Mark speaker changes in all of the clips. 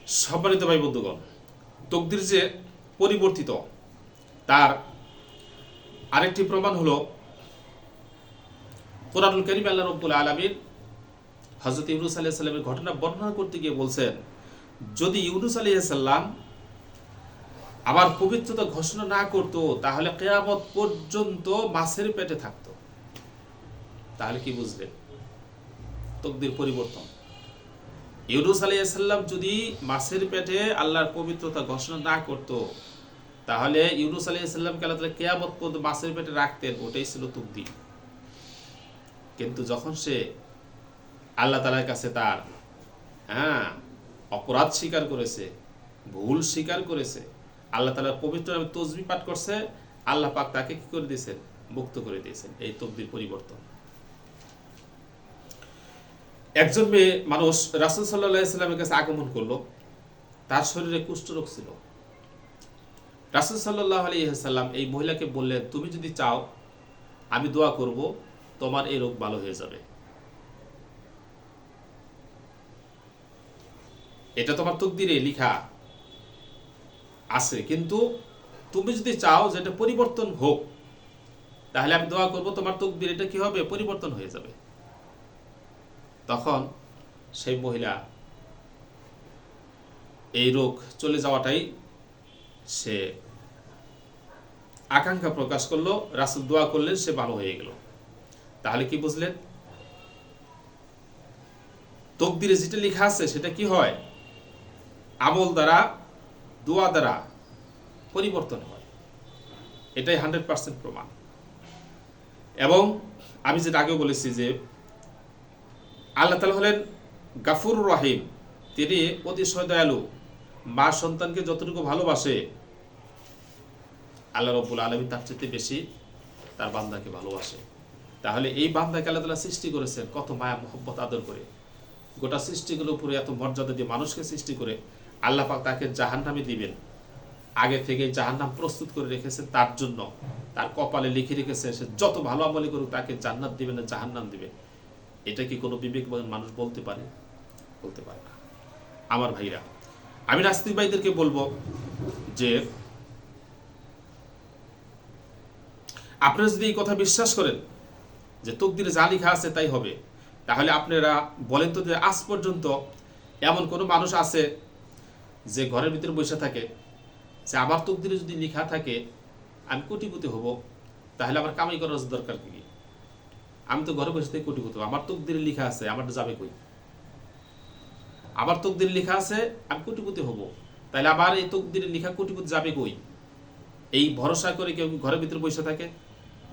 Speaker 1: সম্মানিত ভাই বন্ধুগণ, তকদির যে পরিবর্তিত তার আরেকটি প্রমাণ হলো কোরআনুল কারীম। আল্লাহ রাব্বুল আলামিন হযরত ইউনূস আলাইহিস সালামের ঘটনা বর্ণনা করতে গিয়ে বলছেন, যদি ইউনূস আলাইহিস সালাম আমার পবিত্রতা ঘোষণা না করত তাহলে কিয়ামত পর্যন্ত মাছের পেটে থাকতো। তাহলে কি বুঝলেন? তকদির পরিবর্তন। ইউনূস আলাইহিস সালাম যদি মাছের পেটে আল্লাহর পবিত্রতা ঘোষণা না করত তাহলে ইউনূস আলাইহিস সালামকে আল্লাহ তাআলা কিয়ামত পর্যন্ত মাছের পেটে রাখতেন। ওটাই ছিল তকদির। কিন্তু যখন সে আল্লাহ তাআলার কাছে তার অপরাধ স্বীকার করেছে, ভুল স্বীকার করেছে, আল্লাহ তাআলার পবিত্র নামে তসবিহ পাঠ করছে, আল্লাহ পাক তাকে কি করে দিয়েছেন? মুক্ত করে দিয়েছেন। এই তকদির পরিবর্তন। একজন মেয়ে মানুষ রাসূল সাল্লাল্লাহু আলাইহি সাল্লামের কাছে আগমন করলো। তার শরীরে কুষ্ঠরোগ ছিল। রাসূল সাল্লাল্লাহু আলাইহি সাল্লাম এই মহিলাকে বললেন, তুমি যদি চাও আমি দোয়া করব, তোমার এই রোগ ভালো হয়ে যাবে। এটা তোমার তকদিরে লেখা আছে, কিন্তু তুমি যদি চাও যে এটা পরিবর্তন হোক তাহলে আমি দোয়া করব, তোমার তকদির এটা কি হবে? পরিবর্তন হয়ে যাবে। তখন সেই মহিলা এই রোগ চলে যাওয়াটাই সে আকাঙ্ক্ষা প্রকাশ করলো। রাসূল দোয়া করলেন, সে ভালো হয়ে গেল। তাহলে কি বুঝলেন? তকদিরে যেটা লেখা আছে সেটা কি হয়? আমল দ্বারা, দোয়া দ্বারা পরিবর্তন হয়। এটাই 100% প্রমাণ। এবং আমি যেটা আগেও বলেছি যে আল্লাহ তাআলা হলেন গাফুরুর রহিম। তিনি অতিশয় দয়ালু। মা সন্তানকে যতটুকু ভালোবাসে আল্লাহ রাব্বুল আলামিন তার চেয়ে বেশি তার বান্দাকে ভালোবাসে। তাহলে এই বান্দাকে আল্লাহ তাআলা সৃষ্টি করেছেন কত মায়া মহব্বত আদর করে। গোটা সৃষ্টিগুলোর উপরে এত মর্যাদা দিয়ে মানুষকে সৃষ্টি করে আল্লাহ পাক তাকে জাহান্নামে দিবেন। আগে থেকে জাহান্নাম প্রস্তুত করে রেখেছেন তার জন্য। তার কপালে লিখে রেখেছে সে যত ভালো আমল করুক তাকে জান্নাত দিবেন না জাহান্নাম দিবেন। এটা কি কোনো বিবেকবান মানুষ বলতে পারে? বলতে পারে না। আমার ভাইরা, আমি নাস্তিক ভাইদেরকে বলবো যে আপনারা যদি এই কথা বিশ্বাস করেন যে তকদিরে যা লেখা আছে তাই হবে, তাহলে আপনারা বলেন তো যে আজ পর্যন্ত এমন কোনো মানুষ আছে যে ঘরের ভিতরে বসে থাকে যে আমার তকদিরে যদি লেখা থাকে আমি কোটিপতি হব, তাহলে আমার কামাই করার দরকার কি? আমি তো ঘরে বসে থেকে কোটিপতি হব, আমার তকদিরে লেখা আছে, আমার যাবে কই? আমার তকদিরে লেখা আছে আমি কোটিপতি হব, তাহলে আবার এই তকদিরে লেখা কোটিপতি যাবে কই? এই ভরসা করে কেউ ঘরের ভিতরে বসে থাকে?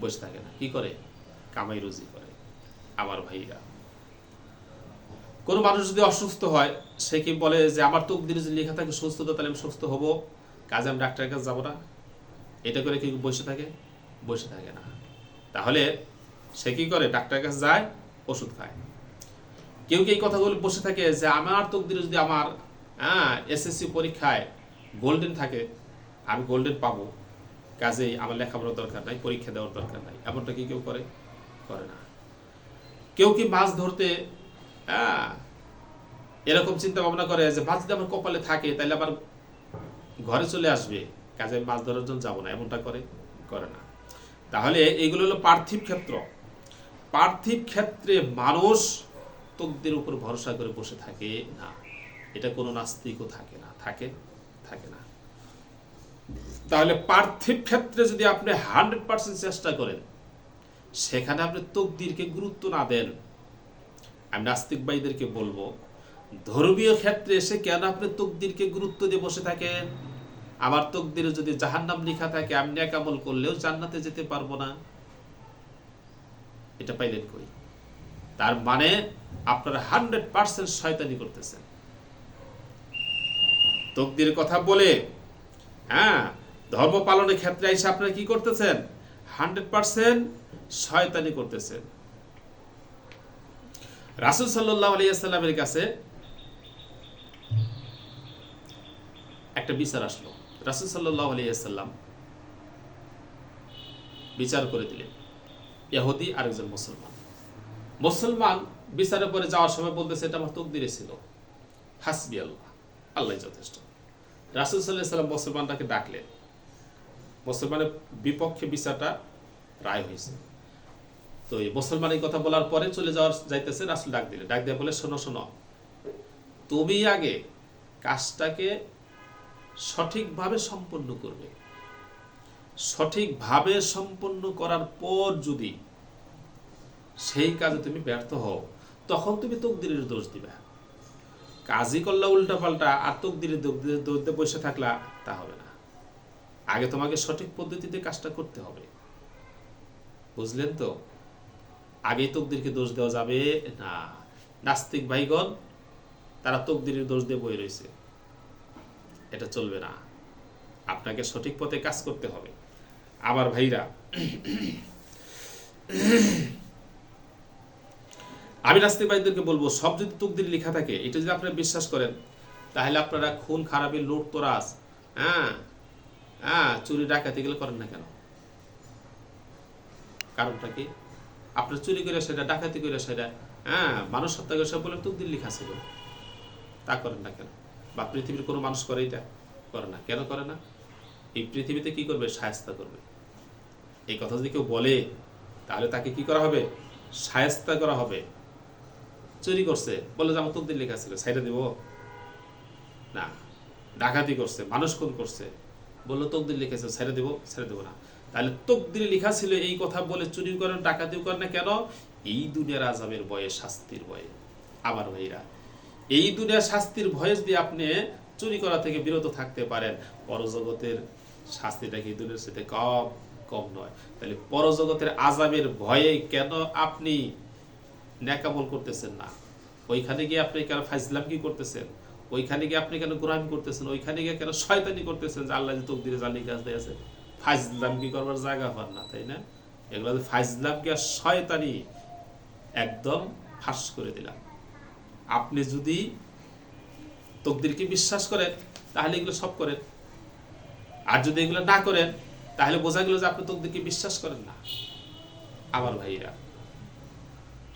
Speaker 1: বসে থাকে না। কি করে? কামাই রুজি করে। আমার ভাইরা, কোনো মানুষ যদি অসুস্থ হয় সে কি বলে যে আমার তকদিরে যদি লেখা থাকে সুস্থতা, তাহলে আমি সুস্থ হব, কাজে আমি ডাক্তারের কাছে যাবো না? এটা করে কেউ বসে থাকে? বসে থাকে না। তাহলে সে কি করে? ডাক্তারের কাছে যায়, ওষুধ খায়। কেউ কি এই কথাগুলো বসে থাকে যে আমার তকদিরে যদি আমার এসএসসি পরীক্ষায় গোল্ডেন থাকে আমি গোল্ডেন পাবো, কাজেই আমার লেখাপড়ার দরকার নাই, পরীক্ষা দেওয়ার দরকার নাই? এমনটা কি কেউ করে? করে না। কেউ কি মাছ ধরতে এরকম চিন্তা ভাবনা করে যে মাছ যদি আমার কপালে থাকে তাহলে আমার ঘরে চলে আসবে, কাজে মাছ ধরার জন্য যাবো না? এমনটা করে? করে না। তাহলে এইগুলো হলো পার্থিব ক্ষেত্র। পার্থিব ক্ষেত্রে মানুষ তকদিরের উপর ভরসা করে বসে থাকে না। এটা কোনো নাস্তিকও থাকে না। থাকে? থাকে না। তাহলে পার্থিব ক্ষেত্রে যদি আপনি 100% চেষ্টা করেন, সেখানে আপনি তকদিরকে গুরুত্ব না দেন, আমি নাস্তিক ভাইদেরকে বলবো ধর্মীয় ক্ষেত্রে এসে কেন আপনি তকদিরকে গুরুত্ব দিয়ে বসে থাকেন? আমার তকদিরে যদি জাহান্নাম লেখা থাকে আমি নেক আমল করলেও জান্নাতে যেতে পারবো না, এটা পাইলেন কই? তার মানে আপনারা 100% শয়তানি করতেছেন। তকদিরের কথা বলে ধর্ম পালনের ক্ষেত্রে এসে আপনারা কি করতেছেন? 100% শয়তানি করতেছেন। রাসূল সাল্লাল্লাহু আলাইহি ওয়াসাল্লামের কাছে একটা বিচার আসলো। রাসূল সাল্লাল্লাহু আলাইহি ওয়াসাল্লাম বিচার করে দিলেন ইহুদি আর একজন মুসলমান। মুসলমান বিচারের পরে যাওয়ার সময় বলতেছে এটা আমার তকদিরে ছিল, হাসবি আল্লাহ, আল্লাহ যথেষ্ট। রাসূল সাল্লাল্লাহু আলাইহি সাল্লাম মুসলমানটাকে ডাকলেন, মুসলমানের বিপক্ষে বিচারটা রায় হয়েছে। তো এই মুসলমান এই কথা বলার পরে চলে যাইতেছে, রাসূল ডাক দিলেন, ডাক দিয়ে বলে, শোনো শোনো, তুমি আগে কাজটাকে সঠিকভাবে সম্পন্ন করবে, সঠিকভাবে সম্পন্ন করার পর যদি সেই কাজে তুমি ব্যর্থ হও, তখন তুমি তকদিরের দোষ দিবে। কাজই করলা উল্টা পাল্টা আর তকদিরের দোষ দিয়ে বসে থাকলা, তা হবে না। আগে তোমাকে সঠিক পদ্ধতিতে কাজটা করতে হবে, বুঝলেন তো? আগেই তকদিরকে দোষ দেওয়া যাবে না। নাস্তিক ভাইগণ তারা তকদিরের দোষ দিয়ে বয়ে রয়েছে, এটা চলবে না। আপনাকে সঠিক পথে কাজ করতে হবে। আমার ভাইরা, আমি নাস্তিক ভাইদেরকে বলবো, সব যদি তকদির লেখা থাকে, এটা যদি আপনারা বিশ্বাস করেন, তাহলে আপনারা খুন খারাপি লুট তোরাজ, চুরি ডাকাতি গেলে করেন না কেন? কারণটা কি? আপনার চুরি করে সেটা, ডাকাতি করে সেটা, মানুষ হত্যা করে সব বলে তকদির লেখা ছিল, তা করেন না কেন? বা পৃথিবীর কোনো মানুষ করে এটা? করে না। কেন করে না? এই পৃথিবীতে কি করবে? শায়েস্তা করবে। এই কথা যদি কেউ বলে, তাহলে তাকে কি করা হবে? শায়েস্তা করা হবে। চুরি করছে, বলে যে আমার তকদির লেখা ছিল, ছাইড়া দিব না। ডাকাতি করছে, মানুষ খুন করছে, বললো তকদির লিখেছে, ছেড়ে দেবো? ছেড়ে দেবো না। তাহলে তকদির লেখা ছিল এই কথা বলে চুরি করেন, ডাকাতিও করেন না কেন? এই দুনিয়ার আযাবের ভয়ে, শাস্তির ভয়ে। আমার ভাইরা, এই দুনিয়ার শাস্তির ভয়ে যদি আপনি চুরি করা থেকে বিরত থাকতে পারেন, পরজগতের শাস্তিটা কি দুনিয়ার সাথে কম কম নয়? তাহলে পরজগতের আযাবের ভয়ে কেন আপনি নেকামল করতেছেন না? ওইখানে গিয়ে আপনি কেন ফাইজলাম কি করতেছেন? ওইখানে গিয়ে আপনি কেন গোরামি করতেছেন? ওইখানে গিয়ে কেন শয়তানি করতেছেন? যে আল্লাহ যে তকদিরে জানি কাজ দিয়েছে, ফাইজলাম কি করবার জায়গা পান না, তাই না? এগুলো ফাইজলাম কি আর শয়তানি একদম ফাঁস করে দিলাম। আপনি যদি তকদিরকে বিশ্বাস করেন, তাহলে এগুলো সব করেন। আর যদি এগুলো না করেন, তাহলে বোঝা গেল যে আপনি তকদিরকে বিশ্বাস করেন না। আমার ভাইরা,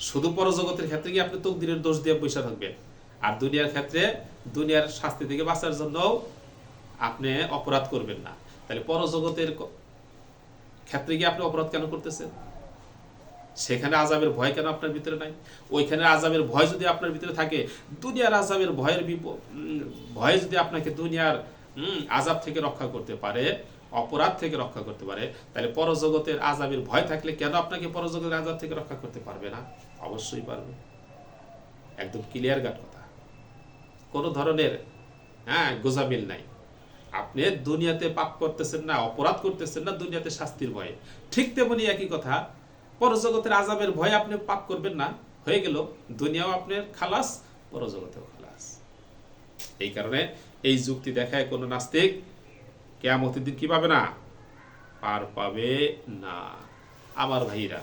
Speaker 1: শুধু পরজগতের ক্ষেত্রে গিয়ে আপনি তকদিরের দোষ দিয়ে বসে থাকবেন, আর দুনিয়ার ক্ষেত্রে দুনিয়ার শাস্তি থেকে বাঁচার জন্য আপনি অপরাধ করবেন না। তাহলে পরজগতের ক্ষেত্রে গিয়ে আপনি অপরাধ কেন করতেছেন? সেখানে আযাবের ভয় কেন আপনার ভিতরে নাই? ওইখানে আযাবের ভয় যদি আপনার ভিতরে থাকে, দুনিয়ার আযাবের ভয় যদি আপনাকে দুনিয়ার আযাব থেকে রক্ষা করতে পারে, অপরাধ থেকে রক্ষা করতে পারে, তাহলে পরজগতের আযাবের ভয় থাকলে কেন আপনাকে পরজগতের আযাব থেকে রক্ষা করতে পারবে না? অবশ্যই পারবে। একদম ক্লিয়ার কাট কথা, কোনো ধরনের গোজামিল নাই। আপনি দুনিয়াতে পাপ করতেছেন না, অপরাধ করতেছেন না দুনিয়াতে শাস্তির ভয়ে, ঠিক তেমনি একই কথা পরজগতের আযাবের ভয়ে আপনি পাপ করবেন না, হয়ে গেল দুনিয়াও আপনার খালাস, পরজগতেও খালাস। এই কারণে এই যুক্তি দেখায় কোনো নাস্তিক কিয়ামতের দিন কি পাবে না? পার পাবে না। আমার ভাইরা,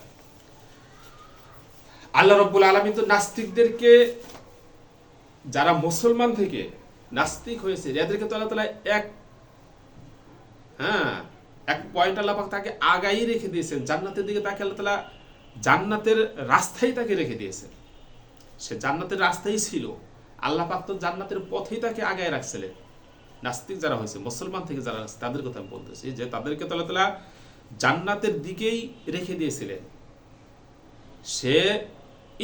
Speaker 1: আল্লাহ রাব্বুল আলামিন তো নাস্তিকদেরকে, যারা মুসলমান থেকে নাস্তিক হয়েছে, এদেরকে তো আল্লাহ তাআলা এক পয়েন্ট আল্লাহ পাক তাকে আগাই রেখে দিয়েছেন জান্নাতের দিকে। তাকে আল্লাহ তাআলা জান্নাতের রাস্তায় তাকে রেখে দিয়েছেন। সে জান্নাতের রাস্তায় ছিল, আল্লাহ পাক তো জান্নাতের পথেই তাকে আগায় রাখছিলেন। নাস্তিক যারা হয়েছে, মুসলমান থেকে যারা আছে, তাদের কথা আমি বলতেছি, যে তাদেরকে তো আল্লাহ তাআলা জান্নাতের দিকেই রেখে দিয়েছিলেন। সে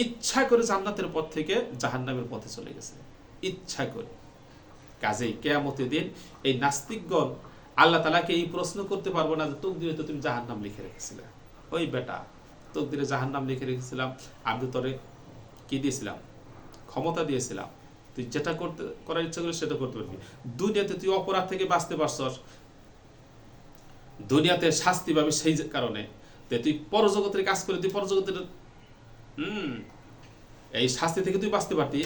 Speaker 1: ইচ্ছা করে জান্নাতের পথ থেকে জাহান্নামের পথে চলে গেছে, ইচ্ছা করে। কাজেই কিয়ামতের দিন এই নাস্তিকগণ আল্লাহ তাআলাকে এই প্রশ্ন করতে পারবো না যে তকদিরে তো তুমি জাহান্নাম লিখে রেখেছিলে, ওই বেটা তকদিরে জাহান্নাম লিখে রেখেছিলাম, আমি তো তোরে কি দিয়েছিলাম? ক্ষমতা দিয়েছিলাম, তুই যেটা করার ইচ্ছা করে সেটা করতে পারবি। দুনিয়াতে তুই অপরাধ থেকে বাঁচতে পারছস, দুনিয়াতে শাস্তি পাবি সেই কারণে, তুই পরজগতের কাজ করে তুই পরজগতের এই শাস্তি থেকে তুই বাঁচতে পারতি,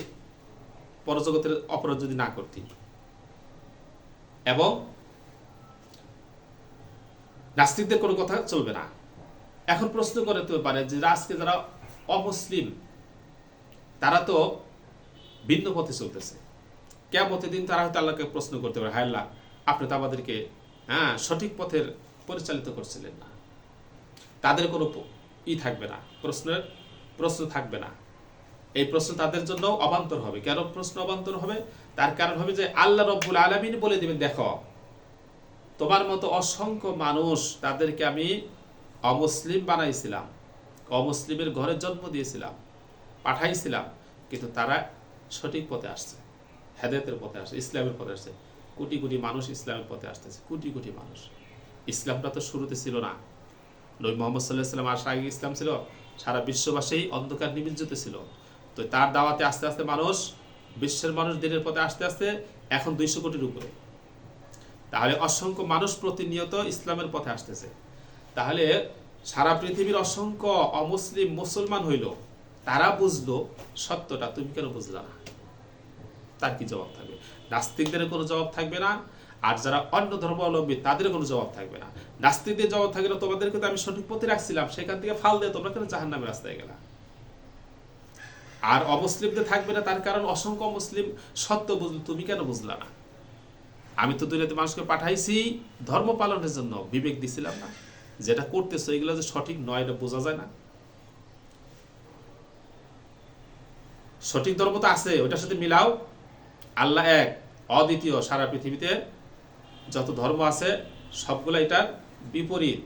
Speaker 1: পরজগতের অপরাধ যদি না করতি। এবং নাস্তিকদের কোনো কথা চলবে না। এখন প্রশ্ন করতে পারে যে আজকে যারা অমুসলিম, তারা তো ভিন্ন পথে চলতেছে, কিয়ামতের দিন তারা হয়তো আল্লাহকে প্রশ্ন করতে পারে, হায় আল্লাহ, আপনি তো আমাদেরকে সঠিক পথের পরিচালিত করছিলেন না। তাদের কোনো থাকবে না, প্রশ্ন থাকবে না। এই প্রশ্ন তাদের জন্য অবান্তর হবে। কেন প্রশ্ন অবান্তর হবে? তার কারণ হবে যে আল্লাহ রব্বুল আলামিন বলে দিবেন, দেখো তোমার মতো অসংখ্য মানুষ, তাদেরকে আমি অমুসলিম বানাইছিলাম, অমুসলিমের ঘরে জন্ম দিয়েছিলাম, পাঠাইছিলাম, কিন্তু তারা সঠিক পথে আসছে, হেদায়েতের পথে আসছে, ইসলামের পথে আসছে। কোটি কোটি মানুষ ইসলামের পথে আসতেছে, কোটি কোটি মানুষ। ইসলামটা তো শুরুতে ছিল না, নবী মুহাম্মদ সাল্লাল্লাহু আলাইহি ওয়াসাল্লাম আসার আগে ইসলাম ছিল, সারা বিশ্ববাসী অন্ধকার নিমজ্জিত ছিল। তো তার দাওয়াতে আস্তে আস্তে মানুষ, বিশ্বের মানুষ দিনের পথে আস্তে আস্তে এখন 200 কোটির উপরে। তাহলে অসংখ্য মানুষ প্রতিনিয়ত ইসলামের পথে আসতেছে। তাহলে সারা পৃথিবীর অসংখ্য অমুসলিম মুসলমান হইল, তারা বুঝলো সত্যটা, তুমি কেন বুঝলা না? তার কি জবাব থাকবে? নাস্তিকদের কোনো জবাব থাকবে না, আর যারা অন্য ধর্মাবলম্বী তাদের কোনো জবাব থাকবে না। নাস্তিকদের জবাব থাকবে না, তোমাদেরকে তো আমি সঠিক পথে রাখছিলাম, সেখান থেকে ফাল দিয়ে তোমরা কেন জাহান্নামের রাস্তায় গেলা? আর অমুসলিমদের থাকবে না, তার কারণ অসংখ্য মুসলিম সত্য বুঝলো, তুমি কেন বুঝলা না? আমি তো দুনিয়াতে মানুষকে পাঠাইছি ধর্ম পালনের জন্য, বিবেক দিছিলাম না? যেটা করতেছো এগুলো যে সঠিক নয়, এটা বোঝা যায় না? সঠিক ধর্ম তো আছে, ওটার সাথে মিলাও। আল্লাহ এক, অদ্বিতীয়। সারা পৃথিবীতে যত ধর্ম আছে সবগুলো এটার বিপরীত।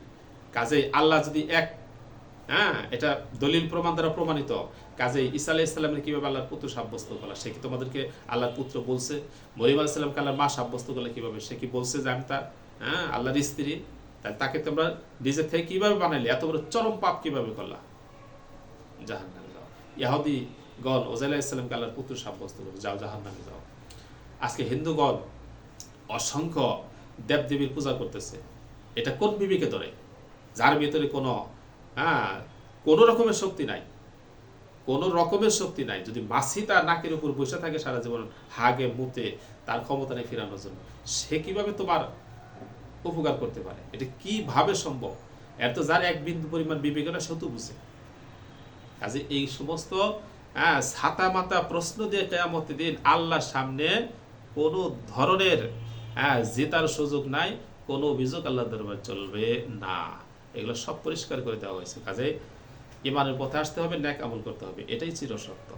Speaker 1: কাজেই আল্লাহ যদি এক, হ্যাঁ, এটা দলিল প্রমাণ দ্বারা প্রমাণিত। কাজেই ঈসা আলাইহিস সালামের কিভাবে আল্লাহর পুত্র সাব্যস্ত করলা? সে কি তোমাদেরকে আল্লাহর পুত্র বলছে? মরিয়ম আলাইহিস সালামকে আল্লাহর মা সাব্যস্ত করলে কিভাবে? সে কি বলছে যে আমি তার, হ্যাঁ, আল্লাহর স্ত্রী? তাই তাকে তোমরা নিজে থেকে কিভাবে বানাইলে? এত বড় চরম পাপ কিভাবে করলা? জাহান্নামে যাও। ইহুদিগণ ওজাইর আলাইহিস সালামকে আল্লাহর পুত্র সাব্যস্ত করে, যাও জাহান্নামে যাও। আজকে হিন্দুগণ অসংখ্য দেবদেবীর পূজা করতেছে। এটা কোন বিবেকে ধরে? যার ভিতরে কোনো, হ্যাঁ, কোনো রকমের শক্তি নাই, কোনো রকমের শক্তি নাই। যদি মাছি তার নাকের উপর বসে থাকে সারা জীবন, হাগে মুতে, তার ক্ষমতা নেই ফেরানোর জন্য, সে কিভাবে তোমার উপকার করতে পারে? এটা কিভাবে সম্ভব? এর তো যার এক বিন্দু পরিমাণ বিবেক না, সে তো বুঝে। কাজে এই সমস্ত, হ্যাঁ, ছাতা মাতা প্রশ্ন দিয়ে কিয়ামতের দিন আল্লাহর সামনে কোনো ধরনের, হ্যাঁ, জেতার সুযোগ নাই, কোনো অভিযোগ আল্লাহ দরবারে চলবে না। এগুলো সব পরিষ্কার করে দেওয়া হয়েছে। কাজে ইমানের পথে আসতে হবে, নেক আমল করতে হবে, এটাই চিরসত্য।